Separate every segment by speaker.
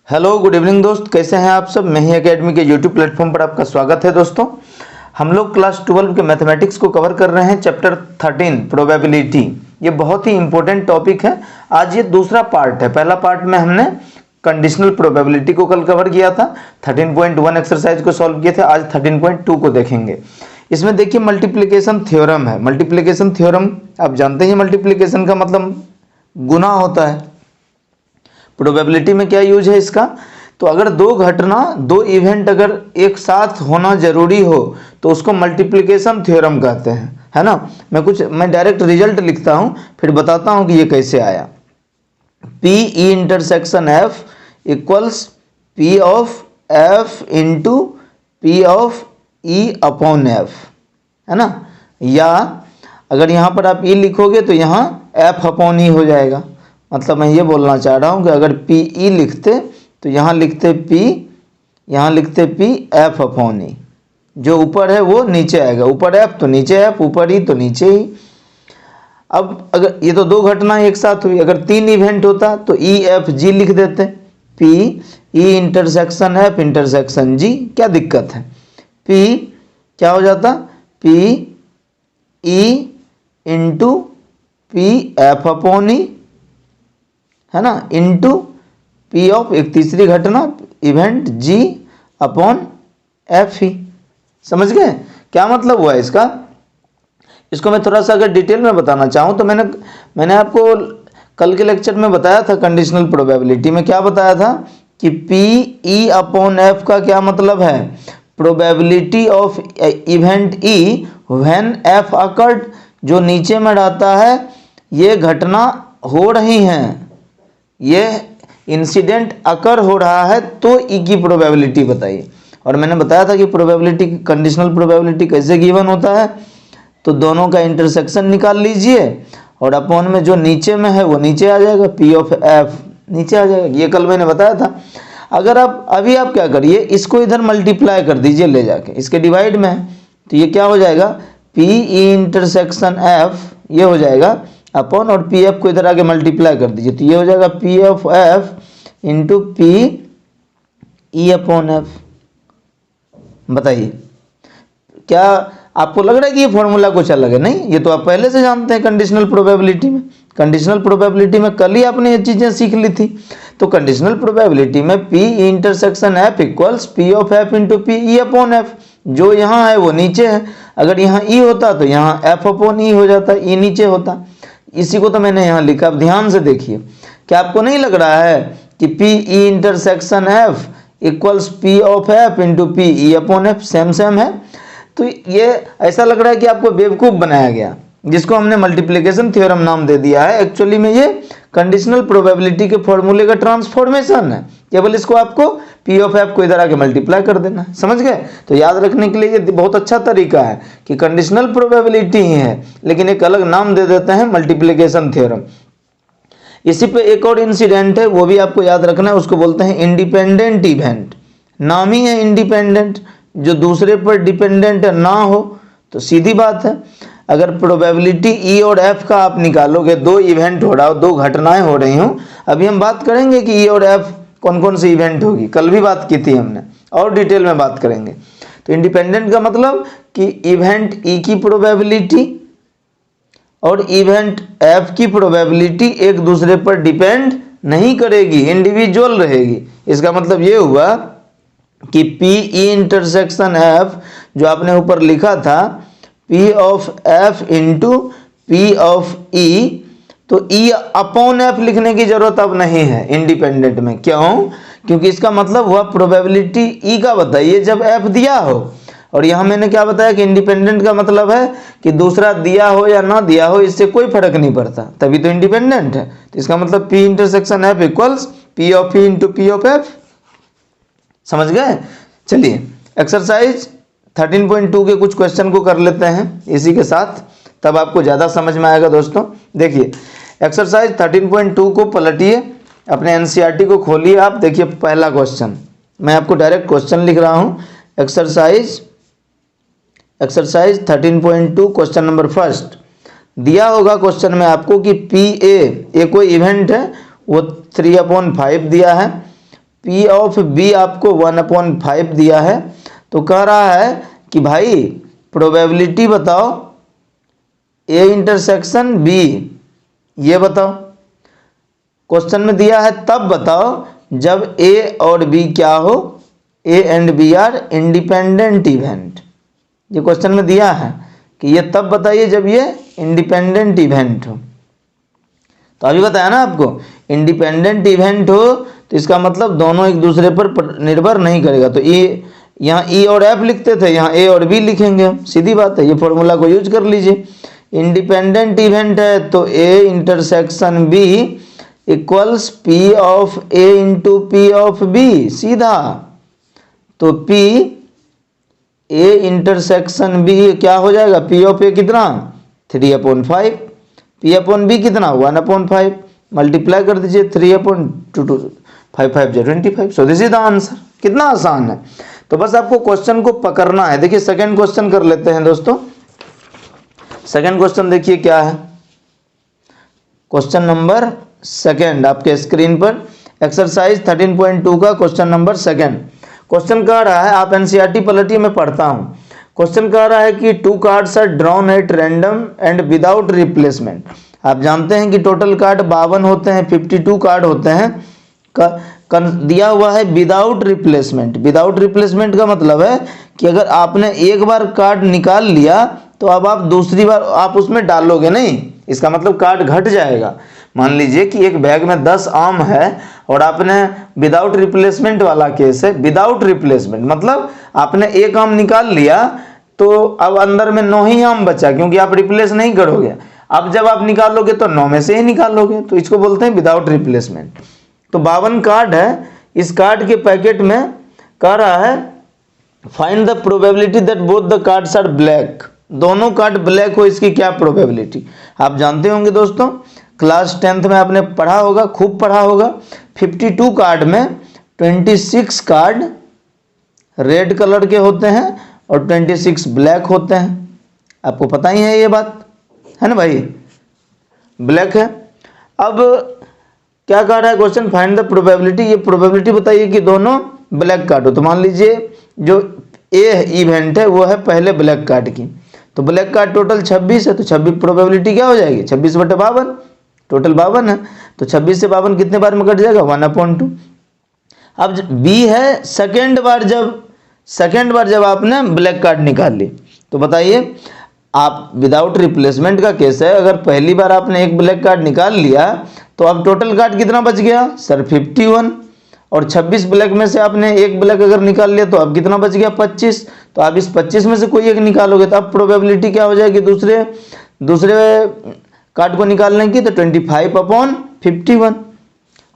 Speaker 1: Hello good evening दोस्त, कैसे हैं आप सब। मैं ही एकेडमी के यूट्यूब प्लेटफॉर्म पर आपका स्वागत है। दोस्तों, हम लोग क्लास 12 के मैथमेटिक्स को कवर कर रहे हैं, चैप्टर 13 प्रोबेबिलिटी। ये बहुत ही इंपॉर्टेंट टॉपिक है। आज ये दूसरा पार्ट है। पहला पार्ट में हमने कंडीशनल प्रोबेबिलिटी को कल कवर किया था, 13.1 एक्सरसाइज को सॉल्व किए थे। आज 13.2 को देखेंगे। इसमें देखिए मल्टीप्लिकेशन थ्योरम है। मल्टीप्लिकेशन थ्योरम आप जानते हैं, मल्टीप्लिकेशन का मतलब गुना होता है। प्रोबेबिलिटी में क्या यूज है इसका, तो अगर दो घटना, दो इवेंट अगर एक साथ होना जरूरी हो तो उसको मल्टीप्लिकेशन थ्योरम कहते हैं, है ना। मैं डायरेक्ट रिजल्ट लिखता हूं, फिर बताता हूं कि ये कैसे आया। P E intersection F equals P of F into P of E upon F, है ना। या अगर यहां पर आप ई लिखोगे तो यहां एफ अपॉन ई हो जाएगा। मतलब मैं ये बोलना चाह रहा हूँ कि अगर पी ई लिखते तो यहाँ लिखते पी, यहाँ लिखते पी एफ अपॉन ई। जो ऊपर है वो नीचे आएगा, ऊपर एफ तो नीचे एफ, ऊपर ई तो नीचे ही। अब अगर ये तो दो घटना एक साथ हुई, अगर तीन इवेंट होता तो ई एफ जी लिख देते। P E intersection F intersection G, क्या दिक्कत है। पी क्या हो जाता, P E into P F upon E, है ना, इनटू पी ऑफ एक तीसरी घटना इवेंट जी अपॉन एफ ही। समझ गए क्या मतलब हुआ इसका। इसको मैं थोड़ा सा अगर डिटेल में बताना चाहूँ तो मैंने आपको कल के लेक्चर में बताया था। कंडीशनल प्रोबेबिलिटी में क्या बताया था कि पी ई अपॉन एफ का क्या मतलब है, probability of event E when F occurred. जो नीचे में रहता है ये घटना हो रही हैं, ये इंसिडेंट अकर हो रहा है तो ई की प्रोबेबिलिटी बताइए। और मैंने बताया था कि प्रोबेबिलिटी, कंडीशनल प्रोबेबिलिटी कैसे गिवन होता है, तो दोनों का इंटरसेक्शन निकाल लीजिए और अपॉन में जो नीचे में है वो नीचे आ जाएगा, पी ऑफ एफ नीचे आ जाएगा। ये कल मैंने बताया था। अगर आप अभी आप क्या करिए, इसको इधर मल्टीप्लाई कर दीजिए ले जाके, इसके डिवाइड में है तो ये क्या हो जाएगा, पी ई इंटरसेक्शन एफ ये हो जाएगा अपॉन, और पी एफ को इधर आके मल्टीप्लाई कर दीजिए तो ये हो जाएगा P of F into P E upon F. बताइए क्या आपको लग रहा है कि ये फॉर्मूला कुछ अलग है। नहीं, ये तो आप पहले से जानते हैं कंडीशनल प्रोबेबिलिटी में। कंडीशनल प्रोबेबिलिटी में कल ही आपने ये चीजें सीख ली थी। तो कंडीशनल प्रोबेबिलिटी में P E intersection F equals P of F into P E upon F. जो यहाँ है वो नीचे है, अगर यहाँ ई होता तो यहाँ एफ अपॉन ई हो जाता, ई नीचे होता। इसी को तो मैंने यहाँ लिखा। अब ध्यान से देखिए, क्या आपको नहीं लग रहा है कि P E intersection F equals P of F into P E upon F same same है। तो ये ऐसा लग रहा है कि आपको बेवकूफ़ बनाया गया, जिसको हमने मल्टीप्लिकेशन थ्योरम नाम दे दिया है। एक्चुअली में ये कंडीशनल प्रोबेबिलिटी के फॉर्मूले का ट्रांसफॉर्मेशन है। केवल इसको आपको पी ऑफ एफ को इधर आके मल्टीप्लाई कर देना है। समझ गए। तो याद रखने के लिए ये बहुत अच्छा तरीका है कि कंडीशनल प्रोबेबिलिटी ही है, लेकिन एक अलग नाम दे देते हैं मल्टीप्लिकेशन थ्योरम। इसी पे एक और इंसिडेंट है, वो भी आपको याद रखना है। उसको बोलते हैं इंडिपेंडेंट इवेंट। नाम ही है इंडिपेंडेंट, जो दूसरे पर डिपेंडेंट ना हो। तो सीधी बात है, अगर प्रोबेबिलिटी ई और एफ का आप निकालोगे, दो इवेंट हो रहा हो, दो घटनाएं हो रही हूँ। अभी हम बात करेंगे कि ई और एफ कौन कौन सी इवेंट होगी, कल भी बात की थी हमने, और डिटेल में बात करेंगे। तो इंडिपेंडेंट का मतलब कि इवेंट ई की प्रोबेबिलिटी और इवेंट एफ की प्रोबेबिलिटी एक दूसरे पर डिपेंड नहीं करेगी, इंडिविजुअल रहेगी। इसका मतलब ये हुआ कि पी ई इंटरसेक्शन एफ जो आपने ऊपर लिखा था, P of F into P of E, तो ई अपॉन एफ लिखने की जरूरत अब नहीं है इंडिपेंडेंट में। क्यों? क्योंकि इसका मतलब हुआ प्रोबेबिलिटी ई का बताइए जब एफ दिया हो। और यहाँ मैंने क्या बताया कि इंडिपेंडेंट का मतलब है कि दूसरा दिया हो या ना दिया हो, इससे कोई फर्क नहीं पड़ता, तभी तो इंडिपेंडेंट है। तो इसका मतलब P intersection F equals P of E into P of F. समझ गए। चलिए एक्सरसाइज 13.2 के कुछ क्वेश्चन को कर लेते हैं इसी के साथ, तब आपको ज़्यादा समझ में आएगा। दोस्तों देखिए, एक्सरसाइज 13.2 को पलटिए, अपने एनसीईआरटी को खोलिए। आप देखिए पहला क्वेश्चन, मैं आपको डायरेक्ट क्वेश्चन लिख रहा हूँ। एक्सरसाइज 13.2 क्वेश्चन नंबर फर्स्ट दिया होगा क्वेश्चन में आपको कि पी ए कोई इवेंट है, वो 3/5 दिया है। P ऑफ B आपको 1/5 दिया है, तो कह रहा है कि भाई प्रोबेबिलिटी बताओ A इंटरसेक्शन B, ये बताओ। क्वेश्चन में दिया है तब बताओ जब A और B क्या हो, A and B are independent event. ये क्वेश्चन में दिया है कि ये तब बताइए जब ये इंडिपेंडेंट इवेंट हो। तो अभी बताया ना आपको, इंडिपेंडेंट इवेंट हो तो इसका मतलब दोनों एक दूसरे पर निर्भर नहीं करेगा। तो ये यहाँ E और F लिखते थे, यहाँ A और B लिखेंगे हम, सीधी बात है। ये फॉर्मूला को यूज कर लीजिए। इंडिपेंडेंट इवेंट है तो A intersection B equals P of A into P of B, सीधा। तो P A इंटरसेक्शन B क्या हो जाएगा, P ऑफ A कितना 3/5, P अपॉन B कितना 1/5, मल्टीप्लाई कर दीजिए 3/2, 5 5 25। सो दिस इज द आंसर। कितना आसान है। तो बस आपको क्वेश्चन को पकड़ना है। देखिए सेकंड क्वेश्चन कर लेते हैं दोस्तों। सेकंड क्वेश्चन देखिए क्या है। क्वेश्चन नंबर सेकंड आपके स्क्रीन पर, एक्सरसाइज 13.2 का क्वेश्चन नंबर सेकंड। क्वेश्चन कह रहा है, आप एनसीईआरटी पलटिए, मैं पढ़ता हूं। क्वेश्चन कह रहा है कि 2 cards are drawn at random and without replacement. आप जानते हैं कि टोटल कार्ड 52 होते हैं, 52 कार्ड होते हैं। दिया हुआ है विदाउट रिप्लेसमेंट। विदाउट रिप्लेसमेंट का मतलब है कि अगर आपने एक बार कार्ड निकाल लिया तो अब आप दूसरी बार आप उसमें डालोगे नहीं, इसका मतलब कार्ड घट जाएगा। मान लीजिए कि एक बैग में 10 आम है और आपने विदाउट रिप्लेसमेंट वाला केस है। विदाउट रिप्लेसमेंट मतलब आपने एक आम निकाल लिया तो अब अंदर में 9 ही आम बचा, क्योंकि आप रिप्लेस नहीं करोगे। अब जब आप निकालोगे तो 9 में से ही निकालोगे, तो इसको बोलते हैं विदाउट रिप्लेसमेंट। तो 52 कार्ड है। इस कार्ड के पैकेट में कह रहा है find the probability that both the cards are black. दोनों कार्ड ब्लैक हो, इसकी क्या प्रोबेबिलिटी। आप जानते होंगे दोस्तों, क्लास 10th में आपने पढ़ा होगा, खूब पढ़ा होगा। 52 कार्ड में 26 कार्ड रेड कलर के होते हैं और 26 ब्लैक होते हैं। आपको पता ही है ये बात, है ना भाई, ब्लैक है। अब क्या कह रहा है क्वेश्चन, फाइंड द प्रोबेबिलिटी। ये प्रोबेबिलिटी बताइए कि दोनों ब्लैक कार्ड हो। तो मान लीजिए जो ए इवेंट है वो है पहले ब्लैक कार्ड की, तो ब्लैक कार्ड टोटल 26 है, तो 26 प्रोबेबिलिटी क्या हो जाएगी 26/52, टोटल 52 है। तो 26 से 52 कितने बार में कट जाएगा 1/2। अब बी है सेकेंड बार जब आपने ब्लैक कार्ड निकाल ली, तो बताइए आप विदाउट रिप्लेसमेंट का केस है। अगर पहली बार आपने एक ब्लैक कार्ड निकाल लिया तो अब टोटल कार्ड कितना बच गया सर 51, और 26 ब्लैक में से आपने एक ब्लैक अगर निकाल लिया तो अब कितना बच गया 25। तो आप इस 25 में से कोई एक निकालोगे तो अब प्रोबेबिलिटी क्या हो जाएगी दूसरे कार्ड को निकालने की, तो 25/51।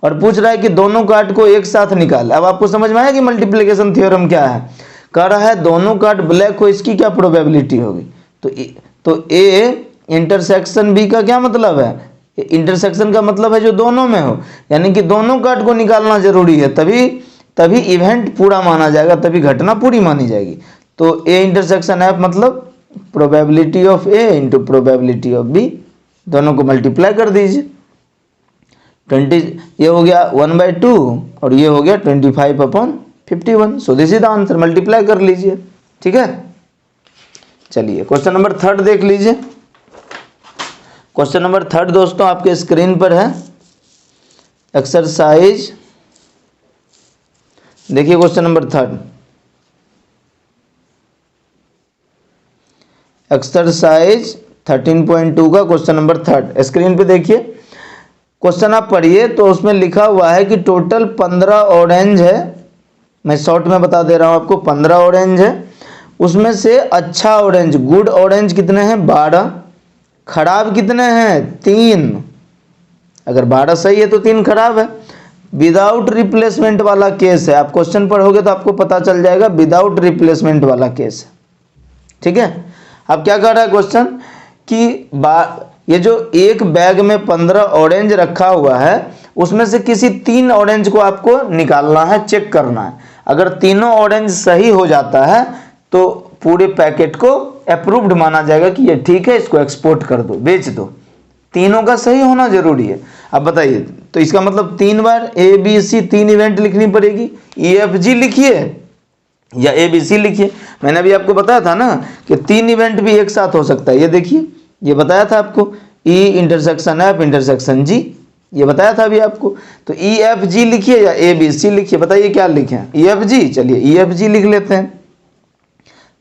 Speaker 1: और पूछ रहा है कि दोनों कार्ड को एक साथ निकाल। अब आपको समझ में आया कि मल्टीप्लिकेशन थ्योरम क्या है। कह रहा है दोनों कार्ड ब्लैक हो, इसकी क्या प्रोबेबिलिटी होगी। तो ए इंटरसेक्शन बी का क्या मतलब है, इंटरसेक्शन का मतलब है जो दोनों में हो, यानी कि दोनों कार्ड को निकालना जरूरी है, तभी इवेंट पूरा माना जाएगा, तभी घटना पूरी मानी जाएगी। तो ए इंटरसेक्शन एफ मतलब probability of A into probability of B, दोनों को मल्टीप्लाई कर दीजिए। 20 ये हो गया 1/2 और ये हो गया 25/51। सो this is the answer. Multiply कर लीजिए, ठीक है। चलिए क्वेश्चन नंबर 3 देख लीजिए। क्वेश्चन नंबर 3 दोस्तों आपके स्क्रीन पर है। एक्सरसाइज देखिए, क्वेश्चन नंबर 3 एक्सरसाइज 13.2 का क्वेश्चन नंबर 3 स्क्रीन पे देखिए। क्वेश्चन आप पढ़िए तो उसमें लिखा हुआ है कि टोटल 15 ऑरेंज है। मैं शॉर्ट में बता दे रहा हूं आपको, 15 ऑरेंज है। उसमें से अच्छा ऑरेंज गुड ऑरेंज कितने हैं 12, खराब कितने हैं 3। अगर 12 सही है तो 3 खराब है। विदाउट रिप्लेसमेंट वाला केस है। आप क्वेश्चन पढ़ोगे तो आपको पता चल जाएगा, विदाउट रिप्लेसमेंट वाला केस है, ठीक है। अब क्या कर रहा है क्वेश्चन कि ये जो एक बैग में 15 ऑरेंज रखा हुआ है उसमें से किसी 3 ऑरेंज को आपको निकालना है, चेक करना है। अगर तीनों ऑरेंज सही हो जाता है तो पूरे पैकेट को अप्रूव्ड माना जाएगा कि ये ठीक है, इसको एक्सपोर्ट कर दो, बेच दो। तीनों का सही होना जरूरी है। अब बताइए, तो इसका मतलब 3 बार ABC 3 इवेंट लिखनी पड़ेगी। EFG लिखिए या ABC लिखिए। मैंने अभी आपको बताया था ना कि 3 इवेंट भी एक साथ हो सकता है। ये देखिए, ये बताया था आपको, E intersection F intersection G, ये बताया था अभी आपको। तो EFG लिखिए या ABC लिखिए, बताइए क्या लिखें? EFG, चलिए EFG लिख लेते हैं।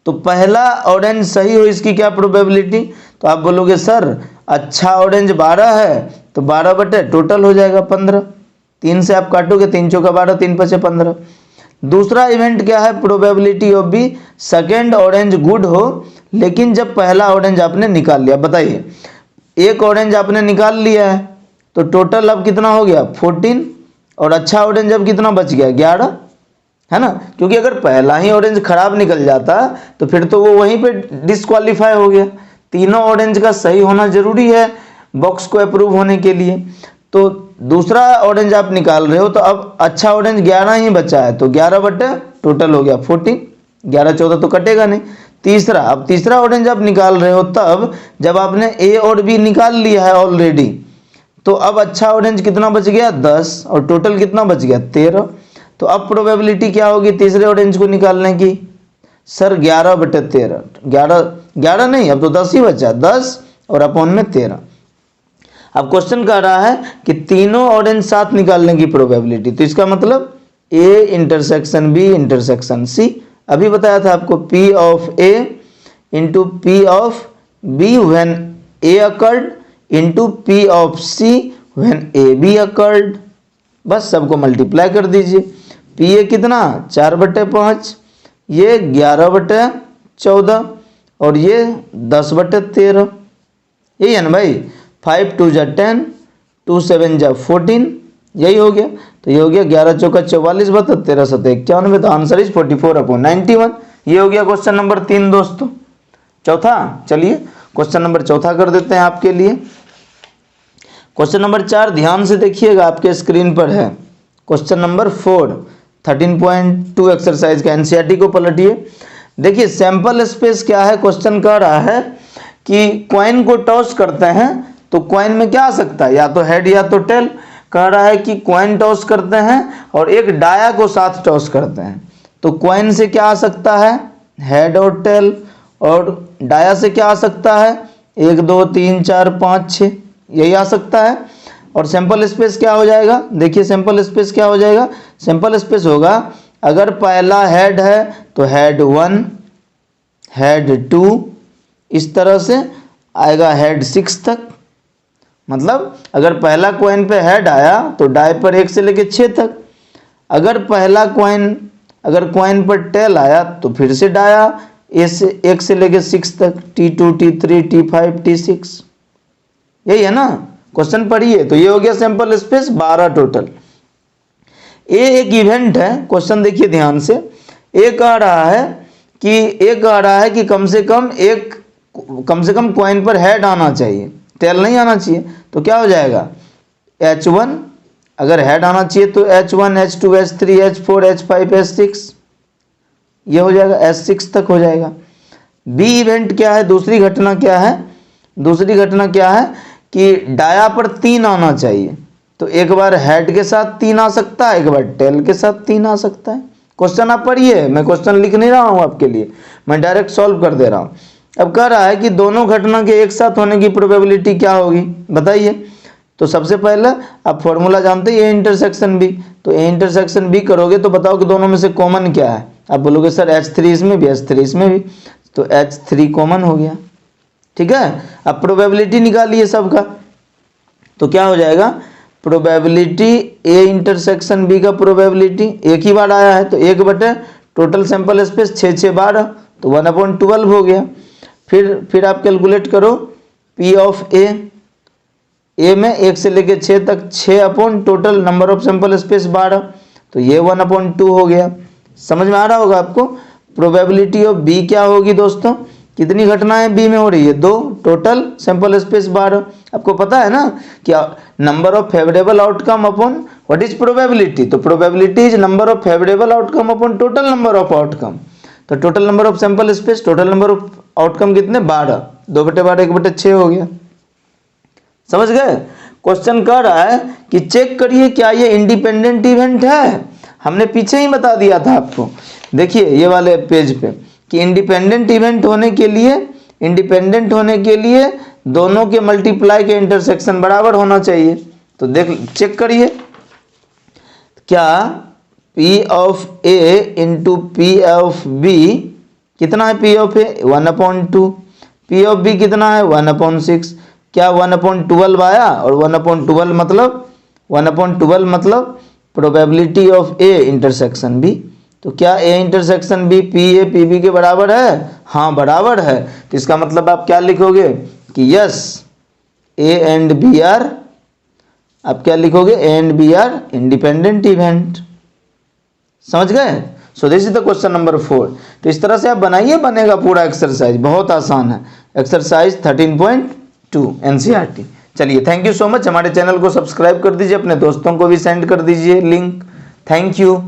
Speaker 1: तो पहला ऑरेंज सही हो, इसकी क्या प्रोबेबिलिटी? तो आप बोलोगे सर अच्छा ऑरेंज 12 है, तो 12 बटे टोटल हो जाएगा 15। 3 से आप काटोगे, 3 चौका 12, 3 पचे 15। दूसरा इवेंट क्या है? Probability of B second orange good हो, लेकिन जब पहला ऑरेंज आपने निकाल लिया। बताइए, एक ऑरेंज आपने निकाल लिया है तो टोटल अब कितना हो गया? 14, और अच्छा ऑरेंज अब कितना बच गया? 11, है ना? क्योंकि अगर पहला ही ऑरेंज खराब निकल जाता तो फिर तो वो वहीं पे डिस्क्वालीफाई हो गया। तीनों ऑरेंज का सही होना जरूरी है बॉक्स को अप्रूव होने के लिए। तो दूसरा ऑरेंज आप निकाल रहे हो, तो अब अच्छा ऑरेंज 11 ही बचा है, तो 11 बटे टोटल हो गया 14, 11 14 तो कटेगा नहीं। तीसरा, अब तीसरा ऑरेंज आप निकाल रहे हो तब जब आपने A और B निकाल लिया है ऑलरेडी, तो अब अच्छा ऑरेंज कितना बच गया? 10, और टोटल कितना बच गया? 13। तो अब प्रोबेबिलिटी क्या होगी तीसरे ऑरेंज को निकालने की? सर 11 बटे 13, 11 नहीं, अब तो 10 ही बचा, 10 और अपॉन में 13। अब क्वेश्चन कह रहा है कि तीनों ऑरेंज साथ निकालने की प्रोबेबिलिटी, तो इसका मतलब A intersection B intersection C, अभी बताया था आपको, P of A into P of B when A occurred into P of C when AB occurred. बस सबको मल्टीप्लाई कर दीजिए। PA कितना? 4 बटे 5, ये 11 बटे 14 और ये 10 बटे 13। यही है ना भाई? 5 2 जा 10, 2 7 जा 14, यही हो गया। तो ये हो गया 11 चौका 44 बता 13 7 91, तो आंसर इज 44/91। ये हो गया क्वेश्चन नंबर 3 दोस्तों। चौथा, चलिए क्वेश्चन नंबर चौथा कर देते हैं आपके लिए। क्वेश्चन नंबर 4 ध्यान से देखिएगा, आपके स्क्रीन पर है। क्वेश्चन नंबर 4 13.2 एक्सरसाइज का एनसीईआरटी को पलटिए। देखिए सैंपल स्पेस क्या है, क्वेश्चन कह रहा है कि कॉइन को टॉस करते हैं तो कॉइन में क्या आ सकता है, या तो हेड या तो टेल। कह रहा है कि कॉइन टॉस करते हैं और एक डाया को साथ टॉस करते हैं, तो कॉइन से क्या आ सकता है? हेड और टेल। और डाया से क्या आ सकता है? 1 2 3 4 5 6, यही आ सकता है। और सैंपल स्पेस क्या हो जाएगा? देखिए सैंपल स्पेस क्या हो जाएगा? सैंपल स्पेस होगा, अगर पहला हेड है तो हेड 1, हेड 2, इस तरह से आएगा हेड 6 तक। मतलब अगर पहला कॉइन पे हेड आया तो डाय पर 1 से लेके 6 तक। अगर अगर कॉइन पर टेल आया तो फिर से डाया 1 से लेके 6 तक, T2 T3 T5 T6, यही है ना? क्वेश्चन पढ़िए। तो ये हो गया सैंपल स्पेस 12 टोटल। ए एक इवेंट है, क्वेश्चन देखिए ध्यान से। ए कह रहा है कि कम से कम कॉइन पर हेड आना चाहिए, टेल नहीं आना चाहिए। तो क्या हो जाएगा? H1, अगर हेड आना चाहिए तो H1 H2 H3 H4 H5 H6, ये हो जाएगा, S6 तक हो जाएगा। बी इवेंट क्या है? दूसरी घटना क्या है? दूसरी घटना क्या है कि डाया पर 3 आना चाहिए, तो एक बार हेड के साथ 3 आ सकता है, एक बार टेल के साथ 3 आ सकता है। क्वेश्चन आप पढ़िए, मैं क्वेश्चन लिख नहीं रहा हूं आपके लिए, मैं डायरेक्ट सॉल्व कर दे रहा हूं। अब कह रहा है कि दोनों घटना के एक साथ होने की प्रोबेबिलिटी क्या होगी, बताइए। तो सबसे पहले आप फॉर्मूला जानते हैं, ए इंटरसेक्शन बी। तो ए इंटरसेक्शन बी करोगे तो बताओ कि दोनों में से कॉमन क्या है। आप बोलोगे सर H3 इसमें भी, H3 इसमें भी, तो H3 कॉमन हो गया, ठीक है। अब प्रोबेबिलिटी निकालिए सबका, तो क्या हो जाएगा? प्रोबेबिलिटी ए इंटरसेक्शन बी का प्रोबेबिलिटी एक ही बार आया है, तो 1 बटे टोटल सैंपल स्पेस 6 6 12, तो 1/12 हो गया। फिर आप कैलकुलेट करो P ऑफ ए में 1 से लेके 6 तक 6 upon total number of sample space 12, तो ये 1/2 हो गया। समझ में आ रहा होगा आपको। प्रोबेबिलिटी ऑफ बी क्या होगी दोस्तों? कितनी घटनाएं बी में हो रही है? 2, टोटल सैंपल स्पेस 12। आपको पता है ना कि number of favourable outcome upon what is probability. तो probability is number of favourable outcome upon total number of outcome. तो total number of sample space, total number of outcome कितने? 12, 2/12 1/6 हो गया। समझ गए। क्वेश्चन कह रहा है कि चेक करिए क्या ये इंडिपेंडेंट इवेंट है। हमने पीछे ही बता दिया था आपको, देखिए ये वाले पेज पे, कि इंडिपेंडेंट होने के लिए दोनों के मल्टीप्लाई के इंटरसेक्शन बराबर होना चाहिए। तो देख चेक करिए, क्या P of A into P of B कितना है? P of A 1/2, P of B कितना है? 1/6। क्या 1/12 आया? और 1/12 मतलब probability of A intersection B। तो क्या A intersection B PA PB के बराबर है? हाँ बराबर है। तो इसका मतलब आप क्या लिखोगे कि yes A and B are, आप क्या लिखोगे? A and B are independent event. समझ गए। So this is the question number 4। तो इस तरह से आप बनाइए, बनेगा पूरा एक्सरसाइज, बहुत आसान है। Exercise 13.2 NCERT। चलिए थैंक यू सो मच। हमारे चैनल को सब्सक्राइब कर दीजिए, अपने दोस्तों को भी सेंड कर दीजिए लिंक। Thank you.